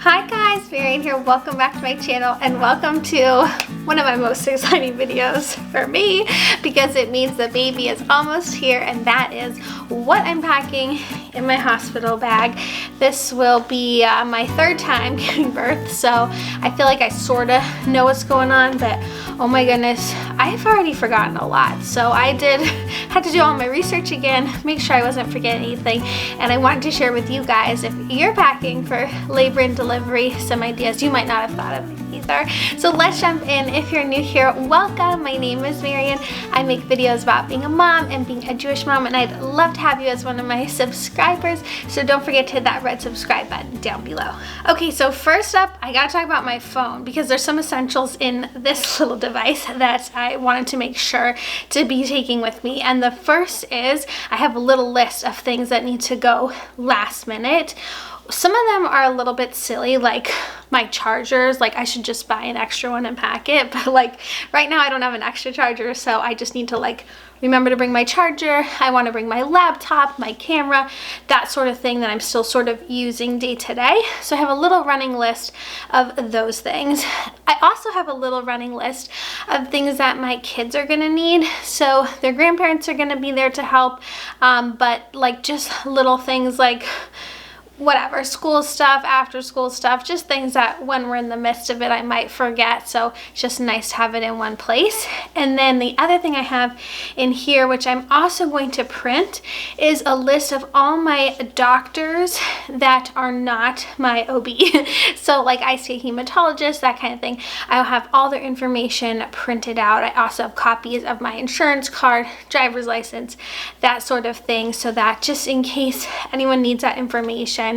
Hi guys, Marian here. Welcome back to my channel and welcome to one of my most exciting videos for me because it means the baby is almost here, and that is what I'm packing in my hospital bag. This will be my third time giving birth, so I feel like I sort of know what's going on, but oh my goodness, I've already forgotten a lot. So I had to do all my research again, make sure I wasn't forgetting anything, and I wanted to share with you guys, if you're packing for labor and delivery, some ideas you might not have thought of either. So let's jump in. If you're new here, welcome. My name is Marian. I make videos about being a mom and being a Jewish mom, and I'd love to have you as one of my subscribers, so don't forget to hit that red subscribe button down below. Okay, so first up, I gotta talk about my phone because there's some essentials in this little device that I wanted to make sure to be taking with me, and the first is I have a little list of things that need to go last minute. Some of them are a little bit silly, like my chargers. Like I should just buy an extra one and pack it, but like right now I don't have an extra charger, so I just need to like remember to bring my charger. I want to bring my laptop, my camera, that sort of thing that I'm still sort of using day to day. So I have a little running list of those things. I also have a little running list of things that my kids are gonna need. So their grandparents are gonna be there to help, but like just little things like whatever, school stuff, after school stuff, just things that when we're in the midst of it I might forget, so it's just nice to have it in one place. And then the other thing I have in here, which I'm also going to print, is a list of all my doctors that are not my OB. So like I see a hematologist, that kind of thing. I'll have all their information printed out. I also have copies of my insurance card, driver's license, that sort of thing, so that just in case anyone needs that information,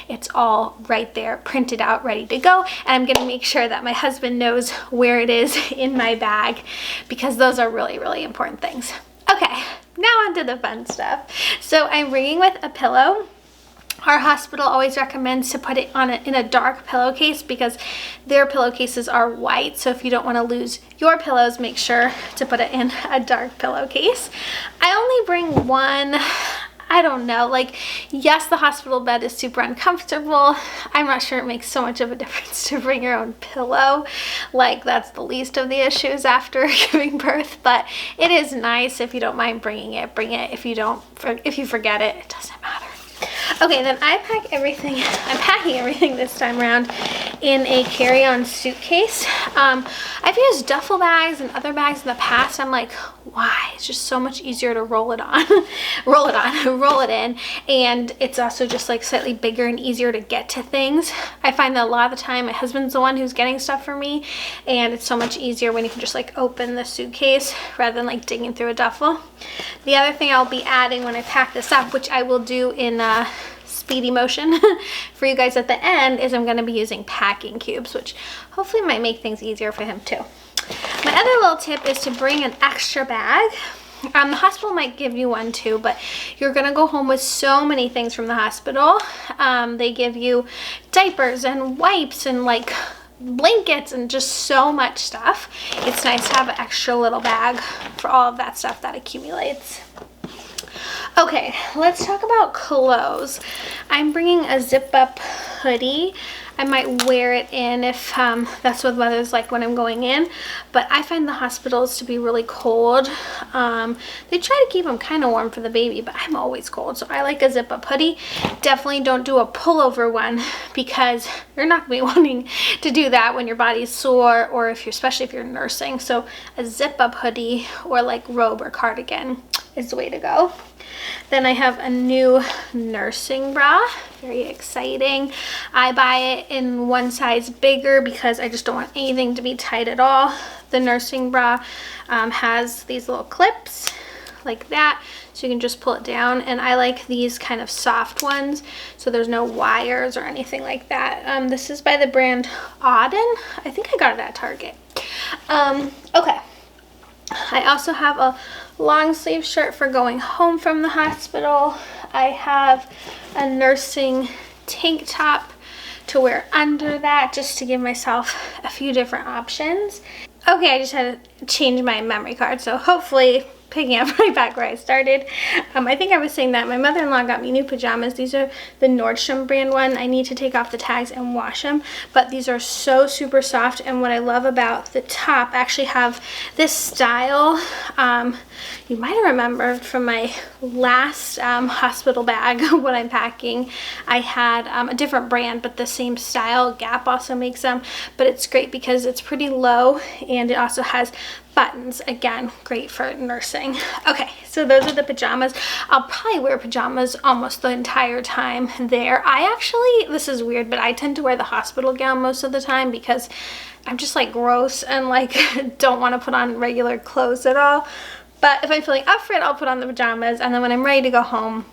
it's all right there, printed out, ready to go. And I'm gonna make sure that my husband knows where it is in my bag because those are really, really important things. Okay, now on to the fun stuff. So I'm bringing with a pillow. Our hospital always recommends to put it on in a dark pillowcase because their pillowcases are white. So if you don't want to lose your pillows, make sure to put it in a dark pillowcase. I only bring one. I don't know, like, yes, the hospital bed is super uncomfortable. I'm not sure it makes so much of a difference to bring your own pillow. Like, that's the least of the issues after giving birth, but it is nice. If you don't mind bringing it, bring it. If you forget it, it doesn't matter. Okay, then I'm packing everything this time around in a carry-on suitcase. I've used duffel bags and other bags in the past. I'm like, why? It's just so much easier to roll it in, and it's also just like slightly bigger and easier to get to things. I find that a lot of the time my husband's the one who's getting stuff for me, and it's so much easier when you can just like open the suitcase rather than like digging through a duffel. The other thing I'll be adding when I pack this up, which I will do in speedy motion for you guys at the end, is I'm going to be using packing cubes, which hopefully might make things easier for him too. My other little tip is to bring an extra bag. The hospital might give you one too, but you're gonna go home with so many things from the hospital. They give you diapers and wipes and like blankets and just so much stuff. It's nice to have an extra little bag for all of that stuff that accumulates. Okay, let's talk about clothes. I'm bringing a zip-up hoodie. I might wear it in if that's what the weather's like when I'm going in, but I find the hospitals to be really cold. They try to keep them kind of warm for the baby, but I'm always cold, so I like a zip-up hoodie. Definitely don't do a pullover one because you're not going to be wanting to do that when your body's sore, or especially if you're nursing. So a zip-up hoodie or like robe or cardigan is the way to go. Then I have a new nursing bra, very exciting. I buy it in one size bigger because I just don't want anything to be tight at all. The nursing bra has these little clips like that, so you can just pull it down, and I like these kind of soft ones, so there's no wires or anything like that. This is by the brand Auden. I think I got it at Target. Okay. I also have a long sleeve shirt for going home from the hospital. I have a nursing tank top to wear under that, just to give myself a few different options. Okay, I just had to change my memory card, so hopefully picking up right back where I started. I think I was saying that my mother-in-law got me new pajamas. These are the Nordstrom brand one. I need to take off the tags and wash them, but these are so super soft. And what I love about the top, I actually have this style. You might have remembered from my last hospital bag what I'm packing. I had a different brand, but the same style. Gap also makes them, but it's great because it's pretty low and it also has buttons. Again, great for nursing. Okay, so those are the pajamas. I'll probably wear pajamas almost the entire time there. I actually, this is weird, but I tend to wear the hospital gown most of the time because I'm just like gross and like don't want to put on regular clothes at all. But if I'm feeling up for it, I'll put on the pajamas, and then when I'm ready to go home,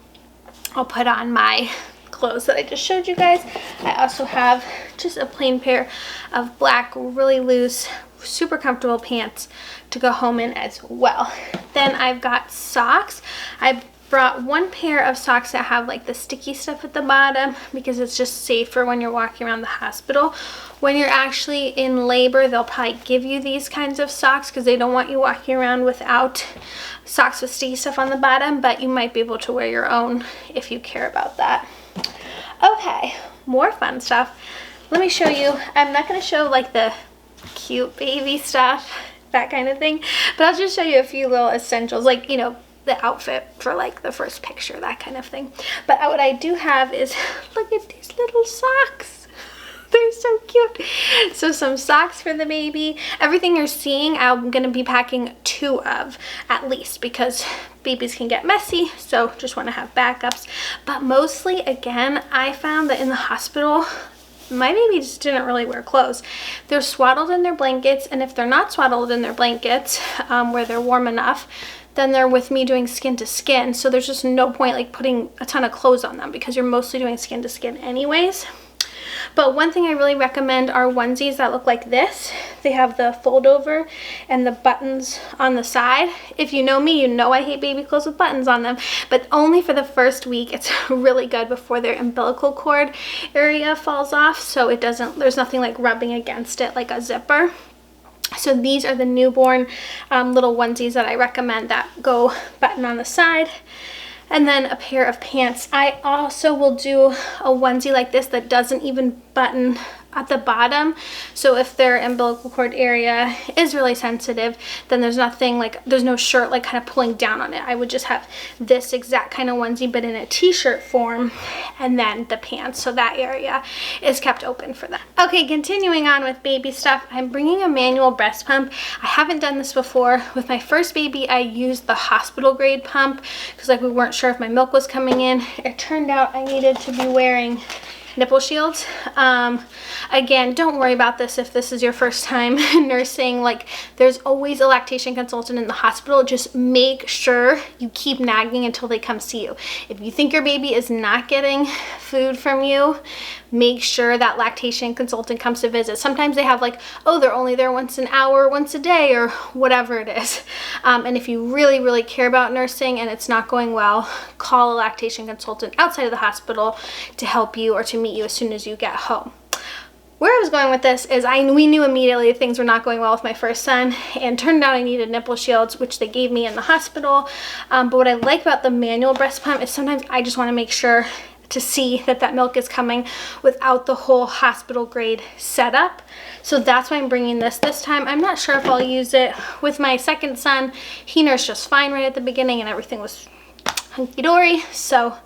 I'll put on my clothes that I just showed you guys. I also have just a plain pair of black, really loose, super comfortable pants to go home in as well. Then I've got socks. I brought one pair of socks that have like the sticky stuff at the bottom because it's just safer when you're walking around the hospital. When you're actually in labor, they'll probably give you these kinds of socks because they don't want you walking around without socks with sticky stuff on the bottom, but you might be able to wear your own if you care about that. Okay, more fun stuff. Let me show you. I'm not going to show like the cute baby stuff, that kind of thing, but I'll just show you a few little essentials, like, you know, the outfit for like the first picture, that kind of thing. But what I do have is, look at these little socks. They're so cute. So some socks for the baby. Everything you're seeing, I'm going to be packing 2 of at least because babies can get messy. So just want to have backups. But mostly, again, I found that in the hospital, my baby just didn't really wear clothes. They're swaddled in their blankets, and if they're not swaddled in their blankets where they're warm enough, then they're with me doing skin to skin. So there's just no point like putting a ton of clothes on them because you're mostly doing skin to skin anyways. But one thing I really recommend are onesies that look like this. They have the fold over and the buttons on the side. If you know me, you know I hate baby clothes with buttons on them, but only for the first week. It's really good before their umbilical cord area falls off, so it doesn't, there's nothing like rubbing against it like a zipper. So these are the newborn little onesies that I recommend that go button on the side. And then a pair of pants. I also will do a onesie like this that doesn't even button at the bottom. So if their umbilical cord area is really sensitive, then there's nothing like, there's no shirt like kind of pulling down on it. I would just have this exact kind of onesie but in a t-shirt form, and then the pants, so that area is kept open for that. Okay, continuing on with baby stuff, I'm bringing a manual breast pump. I haven't done this before. With my first baby, I used the hospital grade pump because like we weren't sure if my milk was coming in. It turned out I needed to be wearing nipple shields. Again, don't worry about this if this is your first time nursing. Like, there's always a lactation consultant in the hospital. Just make sure you keep nagging until they come see you. If you think your baby is not getting food from you, make sure that lactation consultant comes to visit. Sometimes they have like, oh, they're only there once an hour, once a day, or whatever it is. And if you really, really care about nursing and it's not going well, call a lactation consultant outside of the hospital to help you or to meet you as soon as you get home. Where I was going with this is we knew immediately things were not going well with my first son, and turned out I needed nipple shields, which they gave me in the hospital. But what I like about the manual breast pump is sometimes I just want to make sure to see that that milk is coming without the whole hospital grade setup. So that's why I'm bringing this time. I'm not sure if I'll use it with my second son. He nursed just fine right at the beginning and everything was hunky-dory. So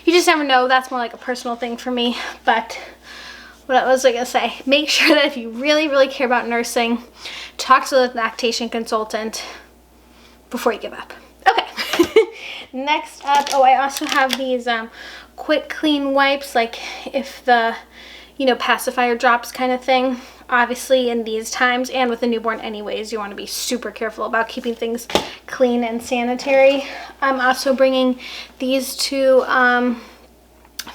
you just never know. That's more like a personal thing for me. But what was I gonna say? Make sure that if you really, really care about nursing, talk to the lactation consultant before you give up. Okay. Next up, oh, I also have these quick clean wipes, like if the, you know, pacifier drops kind of thing. Obviously in these times and with a newborn anyways, you want to be super careful about keeping things clean and sanitary. I'm also bringing these 2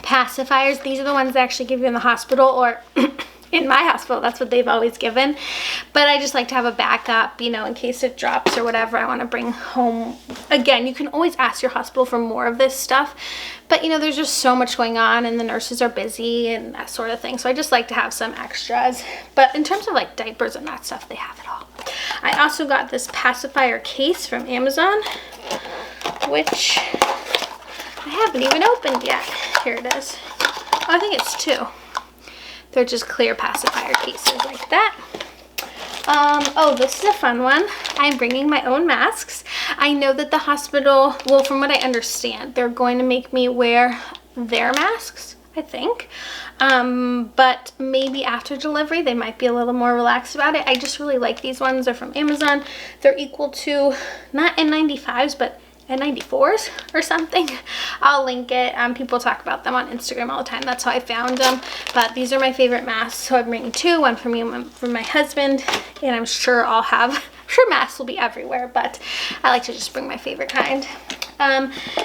pacifiers. These are the ones they actually give you in the hospital, or in my hospital, that's what they've always given. But I just like to have a backup, you know, in case it drops or whatever I want to bring home. Again, you can always ask your hospital for more of this stuff, but you know, there's just so much going on and the nurses are busy and that sort of thing. So I just like to have some extras. But in terms of like diapers and that stuff, they have it all. I also got this pacifier case from Amazon, which I haven't even opened yet. Here it is. Oh, I think it's 2. They're just clear pacifier cases like that. Oh, this is a fun one. I'm bringing my own masks. I know that the hospital, well, from what I understand, they're going to make me wear their masks, I think. But maybe after delivery, they might be a little more relaxed about it. I just really like these ones. They're from Amazon. They're equal to, not N95s, but N94s or something. I'll link it. People talk about them on Instagram all the time. That's how I found them. But these are my favorite masks. So I'm bringing 2, one for me and one for my husband. And I'm sure I'll have, I'm sure masks will be everywhere, but I like to just bring my favorite kind.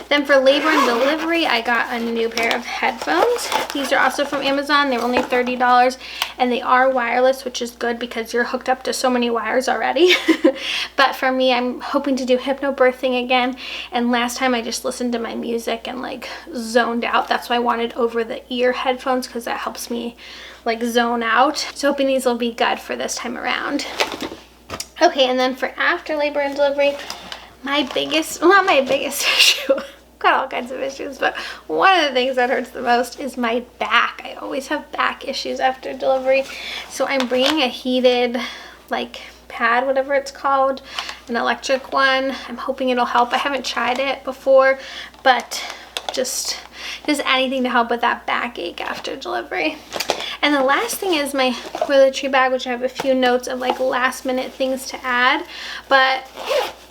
Then for labor and delivery, I got a new pair of headphones. These are also from Amazon. They're only $30 and they are wireless, which is good because you're hooked up to so many wires already. But for me, I'm hoping to do hypnobirthing again. And last time I just listened to my music and like zoned out. That's why I wanted over the ear headphones because that helps me like zone out. So hoping these will be good for this time around. Okay, and then for after labor and delivery, my biggest, well, not my biggest issue, got all kinds of issues, but one of the things that hurts the most is my back. I always have back issues after delivery. So I'm bringing a heated, like, pad, whatever it's called, an electric one. I'm hoping it'll help. I haven't tried it before, but just anything to help with that backache after delivery. And the last thing is my toiletry bag, which I have a few notes of like last minute things to add, but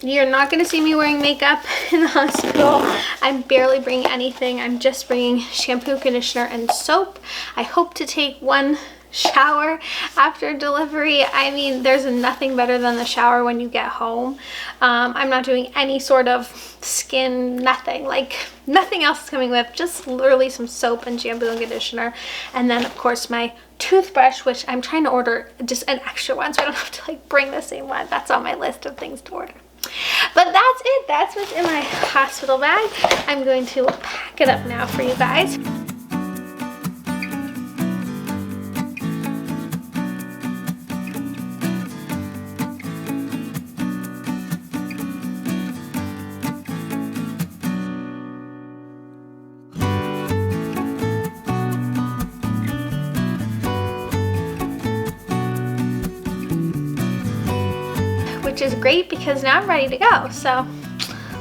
you're not going to see me wearing makeup in the hospital. I'm barely bringing anything. I'm just bringing shampoo, conditioner, and soap. I hope to take one shower after delivery. I mean, there's nothing better than the shower when you get home. I'm not doing any sort of skin, nothing, like nothing else is coming with, just literally some soap and shampoo and conditioner. And then of course my toothbrush, which I'm trying to order just an extra one so I don't have to like bring the same one. That's on my list of things to order. But that's it. That's what's in my hospital bag. I'm going to pack it up now for you guys. Which is great because now I'm ready to go. So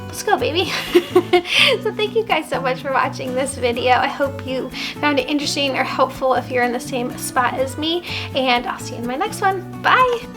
let's go, baby. So thank you guys so much for watching this video. I hope you found it interesting or helpful if you're in the same spot as me, and I'll see you in my next one. Bye.